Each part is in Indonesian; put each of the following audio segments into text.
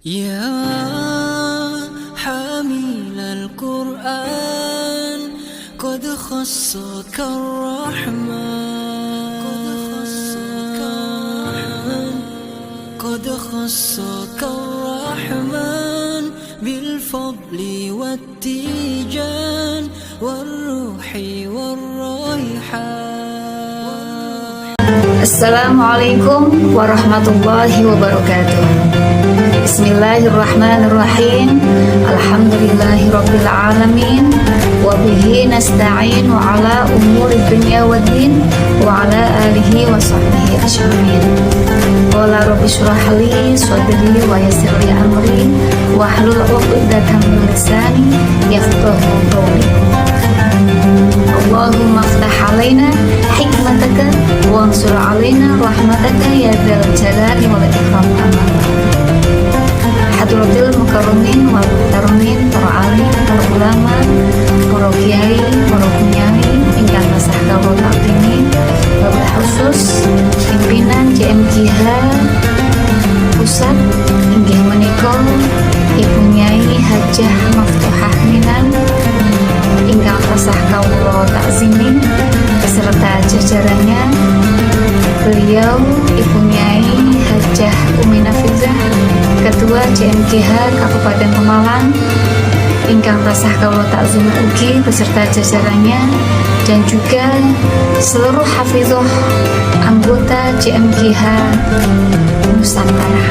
يا حامل القرآن قد خصك الرحمن بالفضل والتيجان والروح والريحان. Assalamualaikum warahmatullahi wabarakatuh. Bismillahirrahmanirrahim. Alhamdulillahirabbil alamin wa bihi nasta'in ala umuri dunya waddin wa ala alihi wa sahbihi ajmain. Qala rabbi shrah li sadri wa yassir li amri wahlul 'uqdatam min lisani yafqahu qawli. Allahumma aftah alaina hikmataka wansur alaina rahmataka ya dzal jalali wal ikram. Hadratil mukarramin wal muhtaromin, para alim, para ulama, para kiai, para penyanyi ingkang tasah kawula takdimi, wabil khusus pimpinan JMKH Pusat inggih menika Ibu Nyai Hajah Maftuhah Minan ingkang tasah kawula takzimi beserta jajarannya, beliau Ibu Nyai Hajah Umi Nafizah, Ketua JMKH Kabupaten Pemalang ingkang tasah kawula takzimi ugi beserta jajarannya, dan juga seluruh hafizah anggota JMKH Nusantara.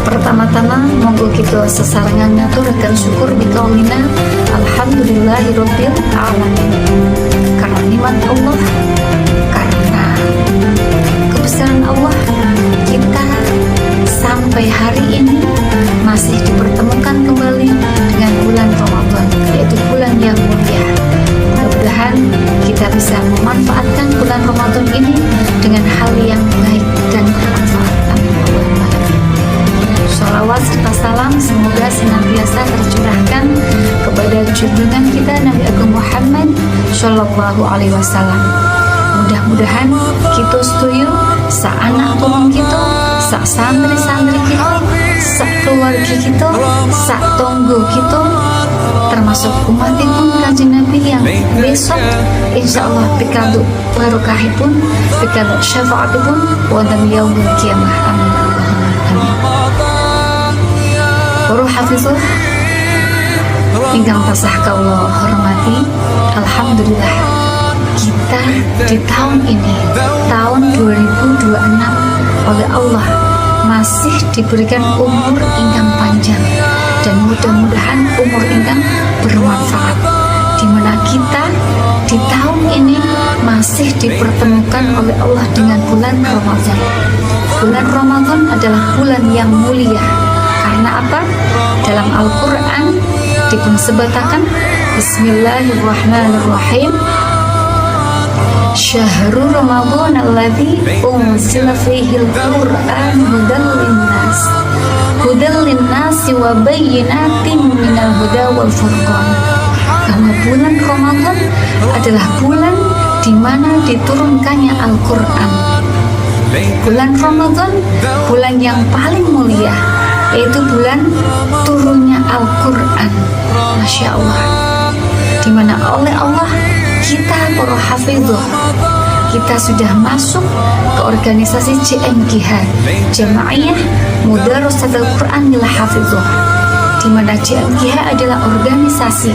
Pertama-tama monggo kita sesarengan ngaturaken syukur bikaulina alhamdulillahirabbil alamin. Karena nikmat Allah, karena kebesaran Allah, kita sampai hari ini masih dipertemukan kembali dengan bulan Ramadan, yaitu bulan yang mulia. Mudah-mudahan kita bisa memanfaatkan bulan Ramadan ini dengan hal yang baik dan bermanfaat. Amin ya rabbal alamin. Sholawat serta salam semoga senantiasa tercurahkan kepada junjungan kita Nabi Agung Muhammad Shallallahu Alaihi Wasallam. Mudah-mudahan kita setuju, sa anak turun kita, sa santri-santri kita, sa keluarga kita, sa tonggo kita, termasuk umatipun Kanjeng Nabi yang besok insyaallah pikaduk barokahipun, pikaduk syafaatipun wonten yaumul kiamah. Amin. Para hafizah ingkang tasah kawula hormati, alhamdulillah kita di tahun ini, tahun 2026, oleh Allah masih diberikan umur ingkang panjang, dan mudah-mudahan umur ingkang bermanfaat, di mana kita di tahun ini masih dipertemukan oleh Allah dengan bulan Ramadan. Bulan Ramadan adalah bulan yang mulia. Karena apa? Dalam Al-Quran dipunsebatakan Bismillahirrahmanirrahim, Syahrul Ramadan alladzi unzila fihi al-Qur'an hudal linnas wa bayyinatin minal huda wal furqan. Bahwa bulan Ramadan adalah bulan di mana diturunkannya Al-Quran. Bulan Ramadan bulan yang paling mulia, yaitu bulan turunnya Al-Quran. Masya Allah, dimana oleh Allah kita para hafizah, kita sudah masuk ke organisasi JMKH, Jamaiyah Mudarasatul Quran lil Hafizah, dimana JMKH adalah organisasi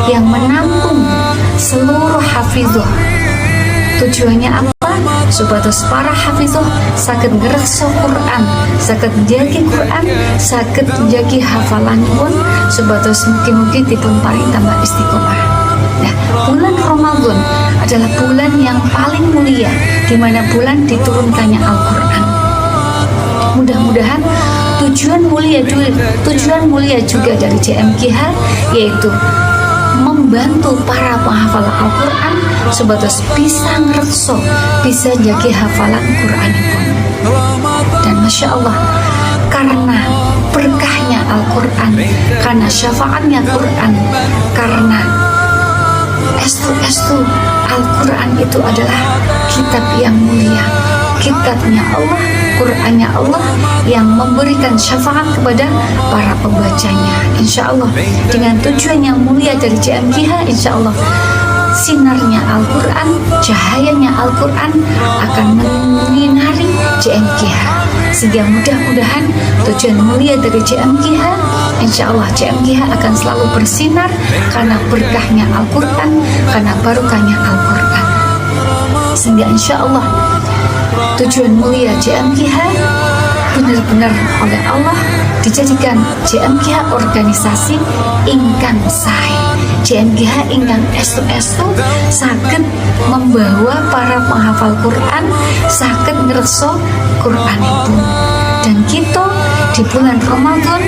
yang menampung seluruh hafizah. Tujuannya apa? Supados para hafizah saged ngreksa Quran, saged njaga Quran, saged njaga hafalanipun, supados mugi-mugi dipun paring tambah istiqomah. Nah, bulan Ramadan adalah bulan yang paling mulia, di mana bulan diturunkannya Al-Quran. Mudah-mudahan tujuan mulia juga dari JMKH yaitu membantu para penghafal Al-Quran supados bisa ngrekso, bisa jaga hafalan Quran pun. Dan Masya Allah, karena berkahnya Al-Quran, karena syafaatnya Quran, karena estu Al-Quran itu adalah kitab yang mulia, kitabnya Allah, Qur'annya Allah yang memberikan syafaat kepada para pembacanya. Insya Allah dengan tujuan yang mulia dari JMKH, insya Allah sinarnya Al-Quran, cahayanya Al-Quran akan menyinari JMKH, sehingga mudah-mudahan tujuan mulia dari JMKH, insya Allah JMKH akan selalu bersinar karena berkahnya Al-Quran, karena barokahnya Al-Quran, sehingga insya Allah tujuan mulia JMKH benar-benar oleh Allah dijadikan JMKH organisasi ingkang sae, JMKH ingkang estu-estu saged membawa para penghafal Quran saged ngerso Quranipun. Dan kita di bulan Ramadan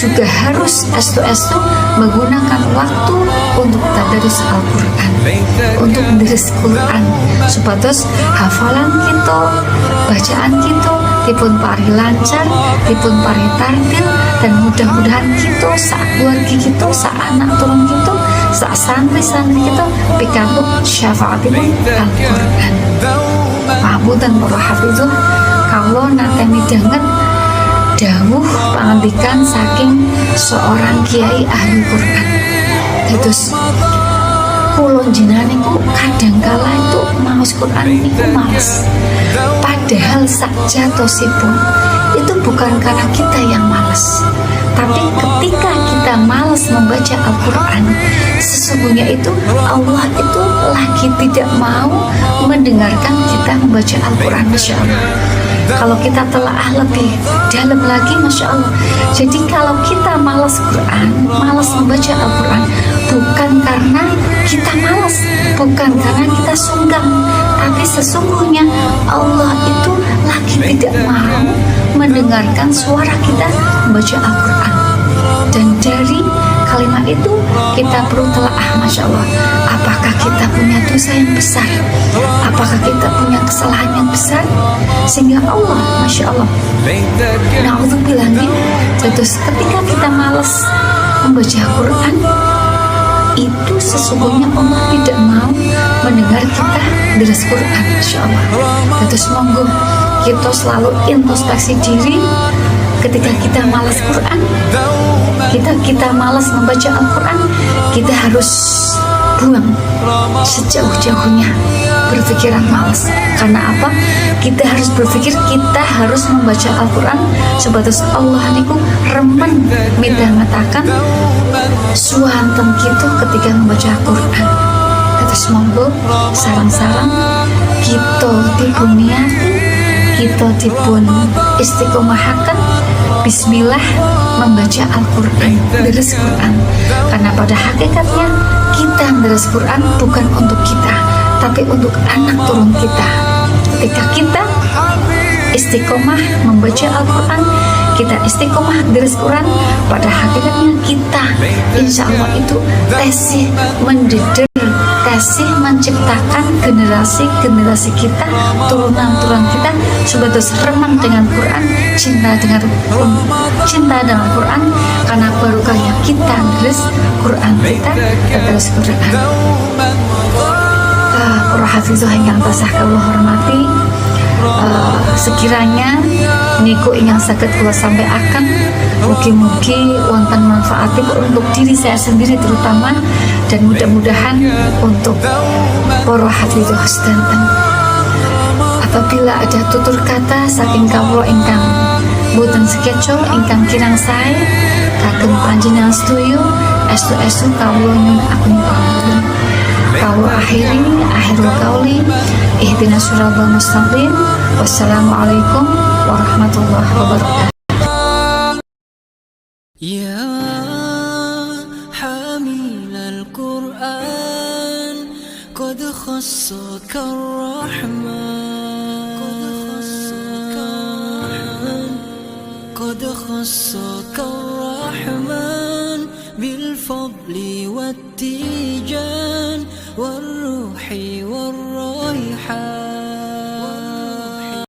juga harus estu-estu menggunakan waktu untuk tadarus Al-Quran, untuk menulis Quran, supados hafalan kita, bacaan kita dipun pari lancar, dipun pari tartil, dan mudah-mudahan kita, saat keluarga kita, saat anak turun kita, saat santri-santri kita pikantuk syafaatipun Al-Quran. Pamunten para hafizah, kalau nate midhanget dawuh pangandikan saking seorang kiai ahli Quran. Terus kula jenengan niku kadangkala itu maos Quran niku males. Padahal sakjatosipun itu bukan karena kita yang malas, tapi ketika kita malas membaca Al-Quran, sesungguhnya itu Allah itu lagi tidak mau mendengarkan kita membaca Al-Quran. Masya Allah, kalau kita telaah lebih dalam lagi, Masya Allah. Jadi kalau kita malas Quran, malas membaca Al-Quran, bukan karena kita malas, bukan karena kita sunggang, tapi sesungguhnya Allah itu lagi tidak mau mendengarkan suara kita membaca Al-Quran. Dan dari kalimat itu kita perlu telaah, Masya Allah, apakah kita punya dosa yang besar, apakah kita punya kesalahan yang besar, sehingga Allah, Masya Allah, na'udzubillah, terus ketika kita malas membaca Quran, itu sesungguhnya Allah tidak mau mendengar kita deres Quran. Masya Allah. Terus monggo kita selalu introspeksi diri. Ketika kita malas Quran, kita malas membaca Al-Quran, kita harus buang sejauh-jauhnya berpikiran malas. Karena apa? Kita harus berpikir kita harus membaca Al-Quran sebatas Allah niku remen midhangetaken suwanten kita ketika membaca Al-Quran. Terus monggo sarang-sarang kita dipun niati, kita dipun istiqomahaken bismillah membaca Al-Quran, deres Quran. Karena pada hakikatnya kita deres Quran bukan untuk kita, tapi untuk anak turun kita. Ketika kita istiqomah membaca Al-Quran, kita istiqomah deres Quran, pada hakikatnya kita insya Allah itu tesih mendidik, tesih menciptakan generasi-generasi kita, turunan-turunan kita sebatas remang dengan Quran, cinta dengan Quran, karena barokahnya kita deres Quran, kita deres Quran. Para hafizah yang tasah kula hormati, sekiranya niku ingin saged kula sampaikan, mugi-mugi wonten manfaatipun untuk diri saya sendiri terutama, dan mudah-mudahan untuk para hafizah sedanten. Apabila ada tutur kata saking kawula ingkang boten sekeco, ingkang kirang sae kagem panjenengan sedaya, estu-estu kawula nyuwun agung panuwun. Kawula akhirul qauli ihdinas siratal mustaqim. Wassalamualaikum warahmatullahi wabarakatuh. Ya hamil al-Quran, qad khassaka ar-Rahman, qad khassaka ar-Rahman bil fadli wat tijan wal ruhi wal raihan.